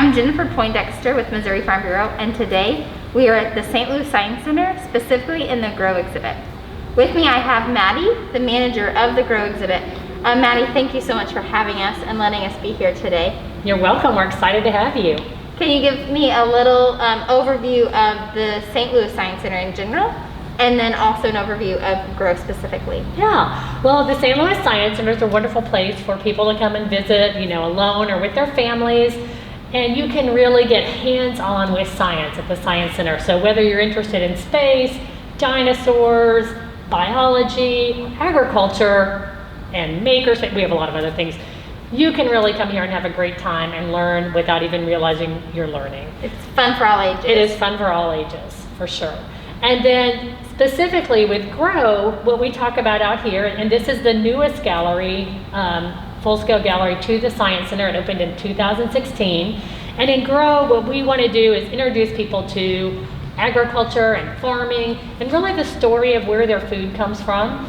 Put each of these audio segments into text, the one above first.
I'm Jennifer Poindexter with Missouri Farm Bureau, and today we are at the St. Louis Science Center, specifically in the Grow exhibit. With me I have Maddie, the manager of the Grow exhibit. Maddie, thank you so much for having us and letting us be here today. You're welcome. We're excited to have you. Can you give me a little overview of the St. Louis Science Center in general, and then also an overview of Grow specifically? Yeah, well, the St. Louis Science Center is a wonderful place for people to come and visit, alone or with their families. And you can really get hands-on with science at the Science Center. So whether you're interested in space, dinosaurs, biology, agriculture, and makerspace, we have a lot of other things. You can really come here and have a great time and learn without even realizing you're learning. It's fun for all ages. It is fun for all ages, for sure. And then specifically with Grow, what we talk about out here, and this is the newest gallery, full-scale gallery to the Science Center. It opened in 2016. And in Grow, what we want to do is introduce people to agriculture and farming and really the story of where their food comes from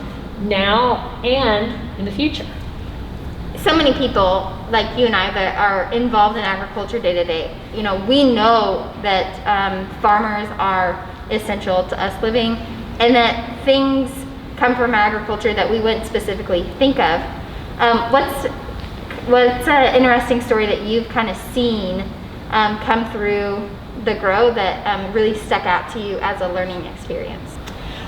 now and in the future. So many people like you and I that are involved in agriculture day to day, we know that farmers are essential to us living, and that things come from agriculture that we wouldn't specifically think of. What's an interesting story that you've kind of seen come through the Grow that really stuck out to you as a learning experience?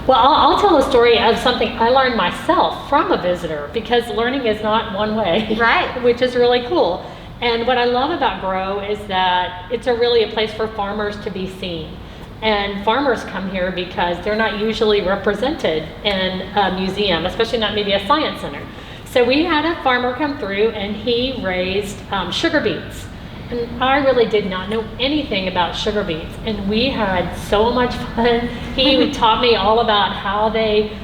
Well, I'll tell a story of something I learned myself from a visitor, because learning is not one way, right? Which is really cool. And what I love about Grow is that it's really a place for farmers to be seen. And farmers come here because they're not usually represented in a museum, especially not maybe a science center. So we had a farmer come through and he raised sugar beets. And I really did not know anything about sugar beets. And we had so much fun. He taught me all about how they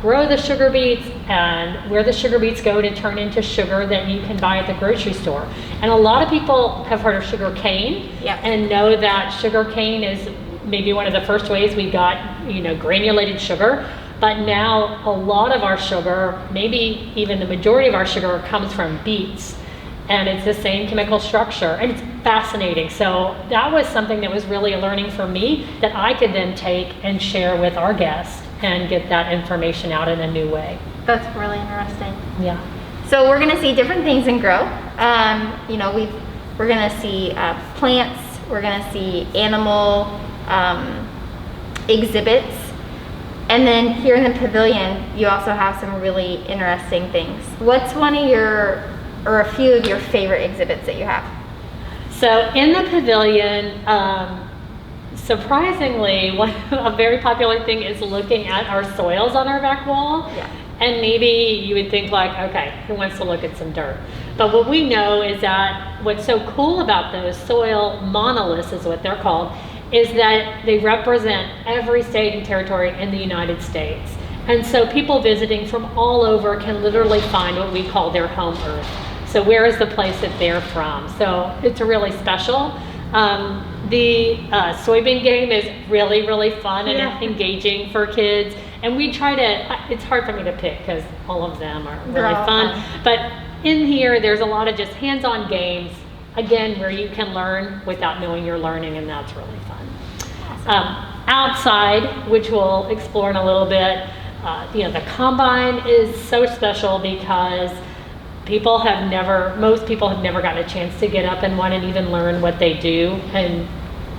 grow the sugar beets and where the sugar beets go to turn into sugar that you can buy at the grocery store. And a lot of people have heard of sugar cane, yep, and know that sugar cane is maybe one of the first ways we got, granulated sugar. But now a lot of our sugar, maybe even the majority of our sugar, comes from beets. And it's the same chemical structure, and it's fascinating. So that was something that was really a learning for me that I could then take and share with our guests and get that information out in a new way. That's really interesting. Yeah. So we're gonna see different things in Grow. We're gonna see plants, we're gonna see animal exhibits. And then here in the pavilion, you also have some really interesting things. What's one of or a few of your favorite exhibits that you have? So in the pavilion, surprisingly, a very popular thing is looking at our soils on our back wall. Yeah. And maybe you would think like, okay, who wants to look at some dirt? But what we know is that what's so cool about those soil monoliths, is what they're called, is that they represent every state and territory in the United States. And so people visiting from all over can literally find what we call their home earth. So where is the place that they're from? So it's really special. The soybean game is really, really fun and engaging for kids. And we try to, it's hard for me to pick because all of them are really fun. But in here, there's a lot of just hands-on games, again, where you can learn without knowing you're learning, and that's really fun. Outside, which we'll explore in a little bit, the combine is so special because most people have never gotten a chance to get up and one and even learn what they do and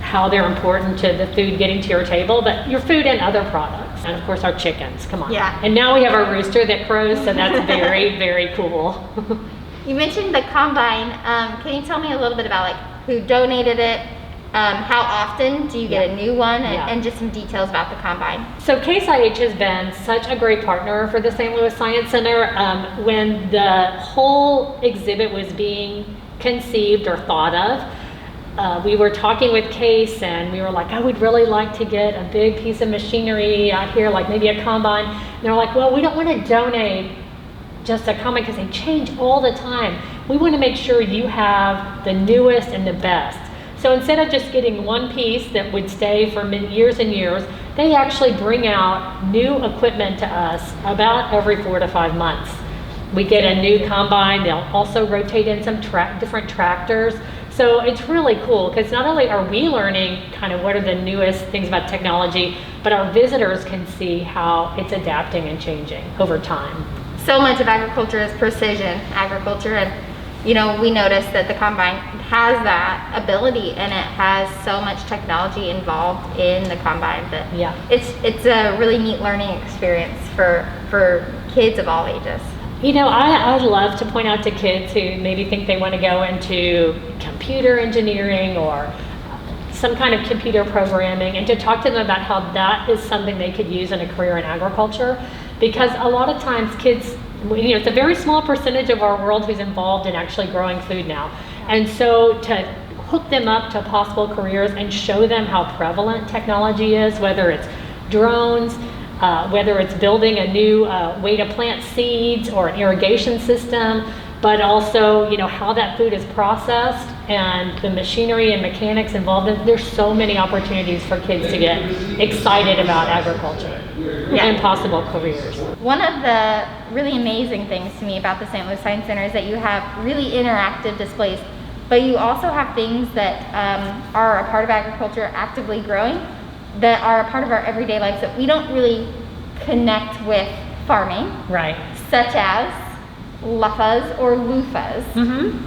how they're important to the food getting to your table, but your food and other products. And of course our chickens, come on. Yeah. And now we have our rooster that crows, so that's very, very cool. You mentioned the combine. Can you tell me a little bit about who donated it? How often do you get a new one, and just some details about the combine? So Case IH has been such a great partner for the St. Louis Science Center. When the whole exhibit was being conceived or thought of, we were talking with Case and we were like, I would really like to get a big piece of machinery out here, like maybe a combine. And they're like, well, we don't want to donate just a combine because they change all the time. We want to make sure you have the newest and the best. So instead of just getting one piece that would stay for years and years, they actually bring out new equipment to us about every 4 to 5 months. We get a new combine. They'll also rotate in some different tractors. So So it's really cool because not only are we learning kind of what are the newest things about technology, but our visitors can see how it's adapting and changing over time. So much of agriculture is precision agriculture, and you know, we noticed that the combine has that ability, and it has so much technology involved in the combine that it's a really neat learning experience for kids of all ages. You know, I'd love to point out to kids who maybe think they want to go into computer engineering or some kind of computer programming, and to talk to them about how that is something they could use in a career in agriculture. Because a lot of times kids, you know, it's a very small percentage of our world who's involved in actually growing food now. And so to hook them up to possible careers and show them how prevalent technology is, whether it's drones, whether it's building a new way to plant seeds or an irrigation system, but also, you know, how that food is processed and the machinery and mechanics involved. There's so many opportunities for kids to get excited about agriculture and possible careers. One of the really amazing things to me about the St. Louis Science Center is that you have really interactive displays, but you also have things that are a part of agriculture actively growing, that are a part of our everyday lives that we don't really connect with farming. Right. Such as Luffas or Luffas.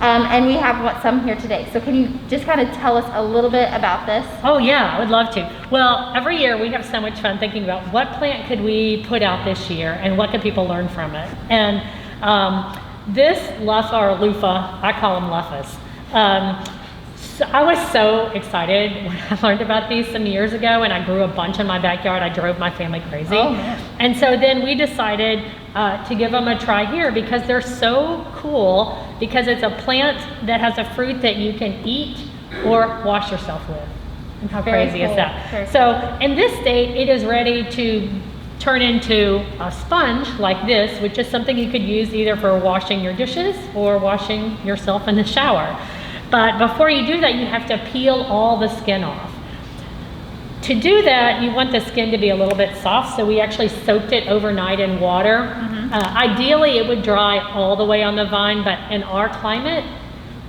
And we have some here today. So can you just kind of tell us a little bit about this? Oh yeah, I would love to. Well, every year we have so much fun thinking about what plant could we put out this year and what can people learn from it. And this Luffa or Luffa, I call them Luffas. So I was so excited when I learned about these some years ago, and I grew a bunch in my backyard. I drove my family crazy. Oh, man. And so then we decided to give them a try here because they're so cool, because it's a plant that has a fruit that you can eat or wash yourself with. And how crazy is that? So in this state, it is ready to turn into a sponge like this, which is something you could use either for washing your dishes or washing yourself in the shower. But before you do that, you have to peel all the skin off. To do that, you want the skin to be a little bit soft, so we actually soaked it overnight in water. Ideally, it would dry all the way on the vine, but in our climate,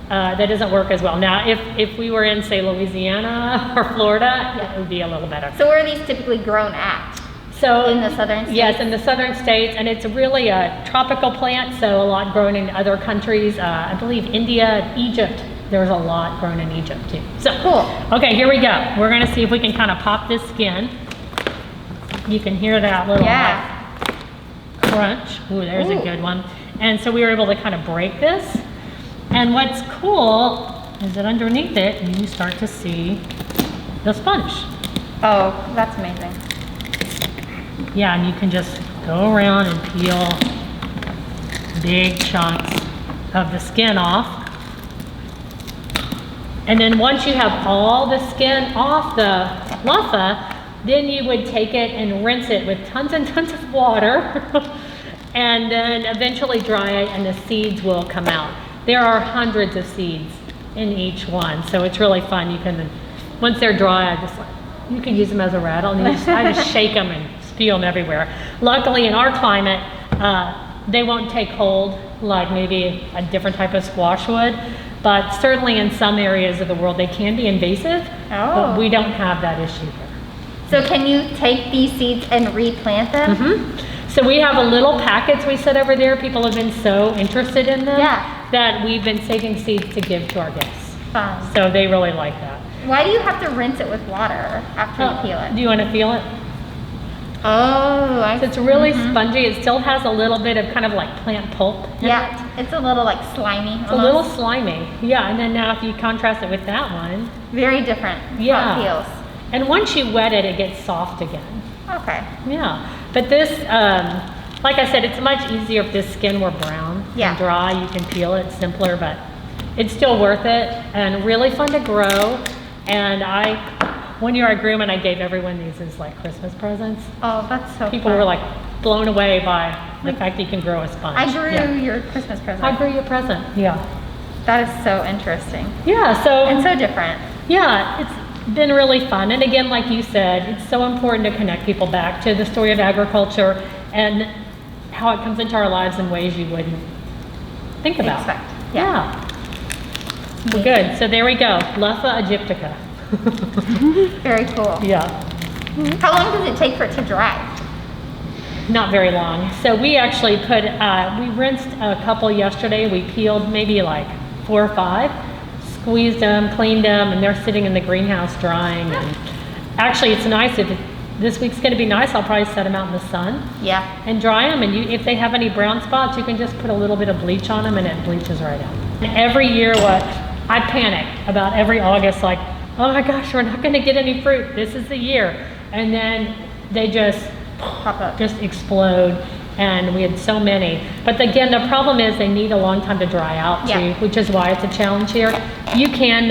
that doesn't work as well. Now, if we were in, say, Louisiana or Florida, it would be a little better. So where are these typically grown at? So in the southern states? Yes, in the southern states, and it's really a tropical plant, so a lot grown in other countries. I believe India, Egypt. There's a lot grown in Egypt too. So cool. Okay, here we go. We're gonna see if we can kind of pop this skin. You can hear that little crunch. Ooh, there's a good one. And so we were able to kind of break this. And what's cool is that underneath it, you start to see the sponge. Oh, that's amazing. Yeah, and you can just go around and peel big chunks of the skin off. And then once you have all the skin off the Luffa, then you would take it and rinse it with tons and tons of water and then eventually dry it, and the seeds will come out. There are hundreds of seeds in each one, so it's really fun. You can, once they're dry, you can use them as a rattle, and I just shake them and spew them everywhere. Luckily in our climate, they won't take hold like maybe a different type of squash would. But certainly in some areas of the world, they can be invasive, but we don't have that issue here. So can you take these seeds and replant them? So we have a little packets we set over there. People have been so interested in them that we've been saving seeds to give to our guests. Fun. So they really like that. Why do you have to rinse it with water after you peel it? Do you want to feel it? Oh, I see. So it's really spongy. It still has a little bit of kind of like plant pulp. Yeah, it's a little like slimy. It's a little slimy. Yeah, and then now if you contrast it with that one. Very different. Yeah. How it feels. And once you wet it, it gets soft again. Okay. Yeah, but this, like I said, it's much easier if this skin were brown and dry. You can peel it simpler, but it's still worth it and really fun to grow. And one year I grew them and I gave everyone these as like Christmas presents. Oh, that's so People fun. were like blown away by the fact that you can grow a sponge. I grew your Christmas present. I grew your present, yeah. That is so interesting. Yeah, so. And so different. Yeah, it's been really fun. And again, like you said, it's so important to connect people back to the story of agriculture and how it comes into our lives in ways you wouldn't think about. Expect. Yeah. Well, good. So there we go. Luffa egyptica. Very cool. Yeah. How long does it take for it to dry? Not very long. So we actually put, we rinsed a couple yesterday. We peeled maybe like 4 or 5, squeezed them, cleaned them, and they're sitting in the greenhouse drying. And actually, it's nice if this week's going to be nice. I'll probably set them out in the sun. Yeah. And dry them. And if they have any brown spots, you can just put a little bit of bleach on them, and it bleaches right out. And every year, I panic about every August, like, oh my gosh, we're not going to get any fruit. This is the year. And then they just Pop up. just explode, and we had so many. But again, the problem is they need a long time to dry out too, which is why it's a challenge here. You can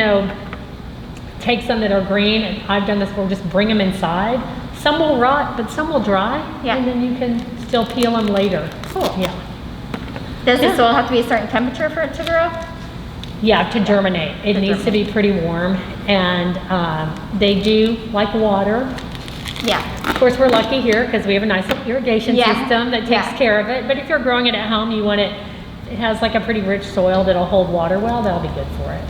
take some that are green, and I've done this before, just bring them inside. Some will rot, but some will dry, and then you can still peel them later. Cool. Yeah. Does the soil have to be a certain temperature for it to grow? Yeah, to germinate. It needs to be pretty warm, and they do like water. Yeah. Of course, we're lucky here because we have a nice irrigation system that takes care of it. But if you're growing it at home, you want it has like a pretty rich soil that'll hold water well. That'll be good for it.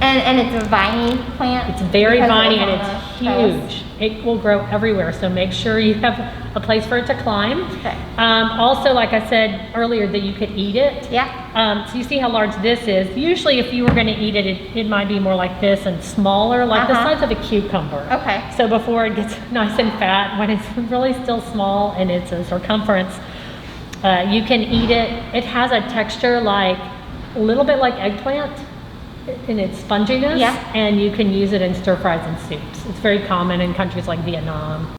And it's a viney plant? It's very viney, and it's huge. It will grow everywhere, so make sure you have a place for it to climb. Okay. Also, like I said earlier, that you could eat it. Yeah. So you see how large this is. Usually if you were going to eat it, it might be more like this and smaller, like the size of a cucumber. Okay. So before it gets nice and fat, when it's really still small and it's a circumference, you can eat it. It has a texture like a little bit like eggplant in its sponginess, and you can use it in stir fries and soups. It's very common in countries like Vietnam.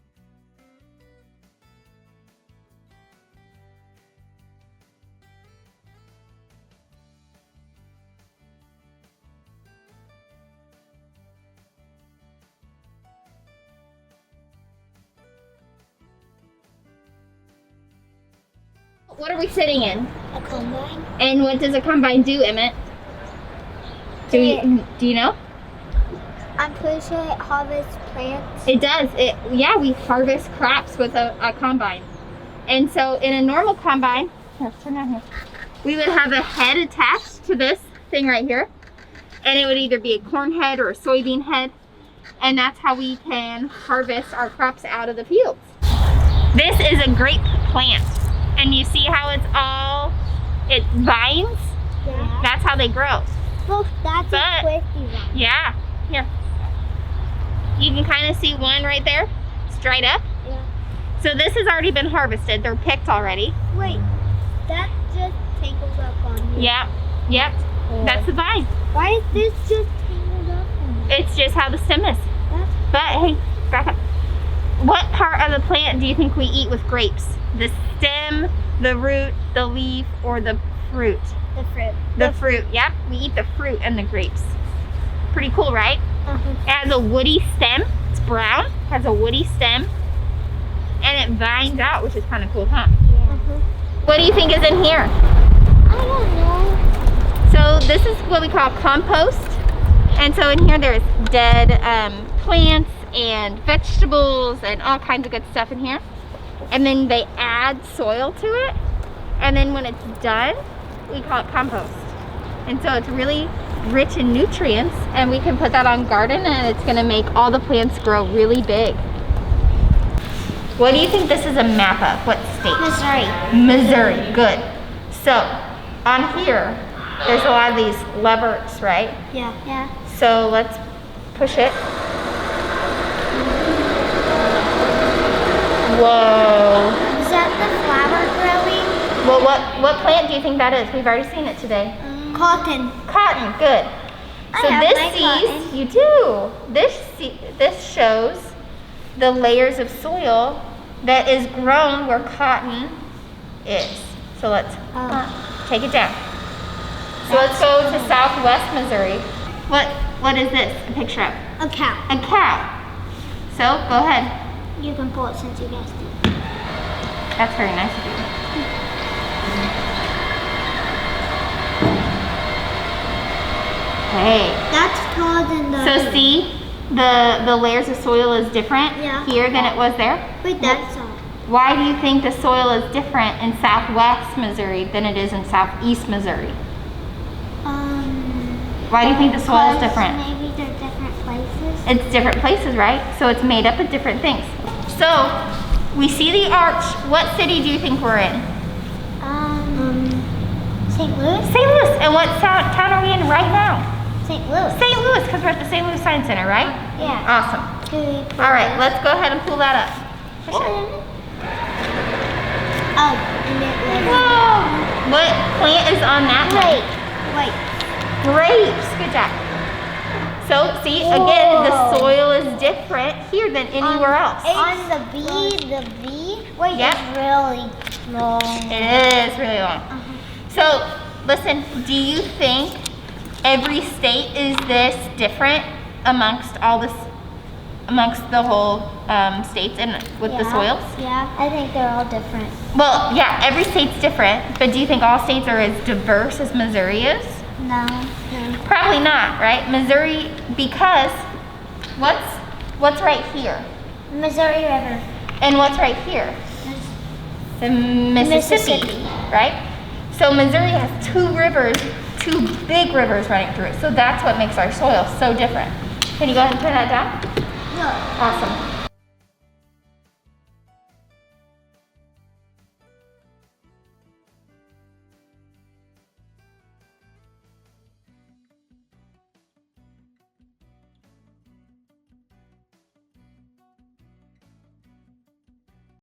What are we sitting in? A combine? And what does a combine do, Emmett? Do you know? I'm pretty sure it harvests plants. It does. We harvest crops with a combine. And so in a normal combine, here, turn on here, we would have a head attached to this thing right here. And it would either be a corn head or a soybean head. And that's how we can harvest our crops out of the fields. This is a grape plant. And you see how it vines? Yeah. That's how they grow. Look, that's a twisty one. Yeah, here. You can kind of see one right there, straight up. Yeah. So this has already been harvested. They're picked already. Wait, that just tangled up on me. Yeah, yep. That's the vine. Why is this just tangled up on me? It's just how the stem is. But hey, back up. What part of the plant do you think we eat with grapes? The stem, the root, the leaf, or the fruit? The fruit. The fruit, yep. We eat the fruit and the grapes. Pretty cool, right? It has a woody stem. It's brown, has a woody stem, and it vines out, which is kind of cool, huh? Yeah. What do you think is in here? I don't know. So this is what we call compost. And so in here there's dead plants and vegetables and all kinds of good stuff in here. And then they add soil to it. And then when it's done, we call it compost. And so it's really rich in nutrients, and we can put that on garden, and it's going to make all the plants grow really big. What do you think this is a map of? What state? Missouri. Missouri, good. So on here, there's a lot of these levers, right? Yeah. Yeah. So let's push it. Whoa. Is that the flower growing? Well, what plant do you think that is? We've already seen it today. Cotton. Cotton, good. So have this my sees, cotton. you do. This shows the layers of soil that is grown where cotton is. So let's take it down. So let's go to southwest Missouri. What is this a picture of? A cow. A cow. So go ahead. You can pull it since you guessed it. That's very nice of you. Hey. That's taller than the. So see, the layers of soil is different here than it was there. Wait, that's all. Why do you think the soil is different in southwest Missouri than it is in southeast Missouri? Why do you think the soil is Because different? Maybe they're different places. It's different places, right? So it's made up of different things. So we see the arch. What city do you think we're in? St. Louis? St. Louis. And what town are we in right now? St. Louis. St. Louis, because we're at the St. Louis Science Center, right? Yeah. Awesome. All right, let's go ahead and pull that up. Oh, and it was. Whoa! What plant is on that one? Wait. Grapes. Good job. So, see, again, the Whoa. soil is different here than anywhere else. On the V, wait, Yep. it's really long. It is really long. So, listen, do you think every state is this different amongst the whole states and with the soils? Yeah, I think they're all different. Well, yeah, every state's different, but do you think all states are as diverse as Missouri is? No. Probably not, right? Missouri, because what's right here? Missouri River. And what's right here? The Mississippi, right? So Missouri has two big rivers running through it. So that's what makes our soil so different. Can you go ahead and turn that down? No. Awesome.